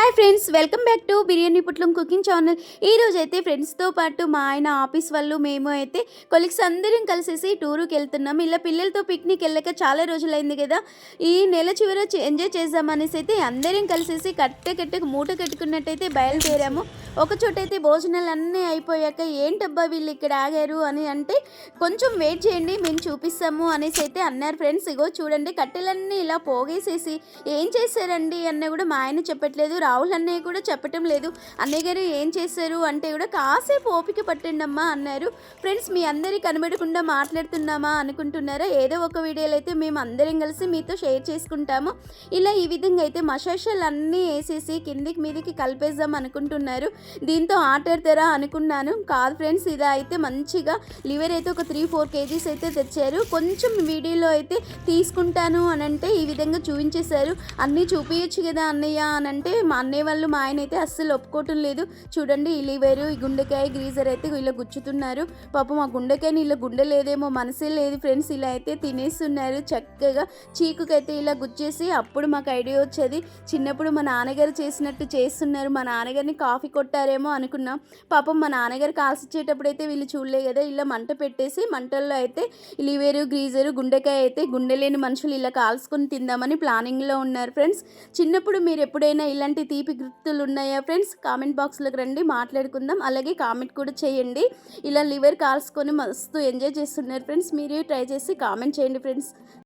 Hi friends, welcome back to biryani పుట్లం cooking channel. ఈరోజు అయితే ఫ్రెండ్స్తో పాటు మా ఆయన ఆఫీస్ వాళ్ళు మేము అయితే కొలీగ్స్ అందరం కలిసేసి టూరుకి వెళ్తున్నాం. ఇలా పిల్లలతో పిక్నిక్ వెళ్ళక చాలా రోజులైంది కదా, ఈ నెల చివర ఎంజాయ్ చేద్దామనేసి అయితే అందరం కలిసేసి కట్టకు మూట కట్టుకున్నట్టయితే బయలుదేరాము. ఒక చోట అయితే భోజనాలు అన్నీ అయిపోయాక ఏంటబ్బా వీళ్ళు ఇక్కడ ఆగారు అని అంటే, కొంచెం వెయిట్ చేయండి మేము చూపిస్తాము అనేసి అయితే అన్నారు ఫ్రెండ్స్. ఇగో చూడండి, కట్టెలన్నీ ఇలా పోగేసేసి ఏం చేశారండి అన్న కూడా మా ఆయన చెప్పట్లేదు, రాహుల్ అన్నయ్య కూడా చెప్పటం లేదు. అన్నయ్య గారు ఏం చేశారు అంటే కూడా కాసేపు ఓపిక పట్టండి అమ్మా అన్నారు. ఫ్రెండ్స్, మీ అందరి కనబడకుండా మాట్లాడుతున్నామా అనుకుంటున్నారా? ఏదో ఒక వీడియోలో అయితే మేము అందరం కలిసి మీతో షేర్ చేసుకుంటాము. ఇలా ఈ విధంగా అయితే మసాషాలు అన్నీ వేసేసి కిందికి మీదికి కలిపేద్దాం అనుకుంటున్నారు. దీంతో ఆటాడతారా అనుకున్నాను, కాదు ఫ్రెండ్స్. ఇలా అయితే మంచిగా లివర్ అయితే ఒక 3-4 కేజీస్ అయితే తెచ్చారు. కొంచెం వీడియోలో అయితే తీసుకుంటాను అని అంటే ఈ విధంగా చూపించేశారు. అన్నీ చూపించచ్చు కదా అన్నయ్య అని అంటే మా అన్నయ్య వాళ్ళు మా ఆయన అయితే అస్సలు ఒప్పుకోవటం లేదు. చూడండి, ఈ లివరు, ఈ గుండెకాయ, గ్రీజర్ అయితే ఇలా గుచ్చుతున్నారు. పాపం ఆ గుండెకాయని ఇలా గుండె లేదేమో, మనసే లేదు ఫ్రెండ్స్. ఇలా అయితే తినేస్తున్నారు చక్కగా. చీకుకైతే ఇలా గుచ్చేసి అప్పుడు మాకు ఐడియా వచ్చేది, చిన్నప్పుడు మా నాన్నగారు చేసినట్టు చేస్తున్నారు, మా నాన్నగారిని కాఫీ కొట్టారేమో అనుకున్నాం. పాపం మా నాన్నగారు కాల్చిచ్చేటప్పుడు అయితే వీళ్ళు చూడలే కదా, ఇలా మంట పెట్టేసి మంటల్లో అయితే లివరు, గ్రీజరు, గుండెకాయ అయితే గుండె లేని మనుషులు ఇలా కాల్చుకొని తిందామని ప్లానింగ్లో ఉన్నారు ఫ్రెండ్స్. చిన్నప్పుడు మీరు ఎప్పుడైనా ఇలాంటి తీపి గుర్తులు ఉన్నాయా ఫ్రెండ్స్? కామెంట్ బాక్స్లోకి రండి, మాట్లాడుకుందాం. అలాగే కామెంట్ కూడా చేయండి. ఇలా లివర్ కాల్చుకొని మస్తు ఎంజాయ్ చేస్తున్నారు ఫ్రెండ్స్. మీరు ట్రై చేసి కామెంట్ చేయండి ఫ్రెండ్స్.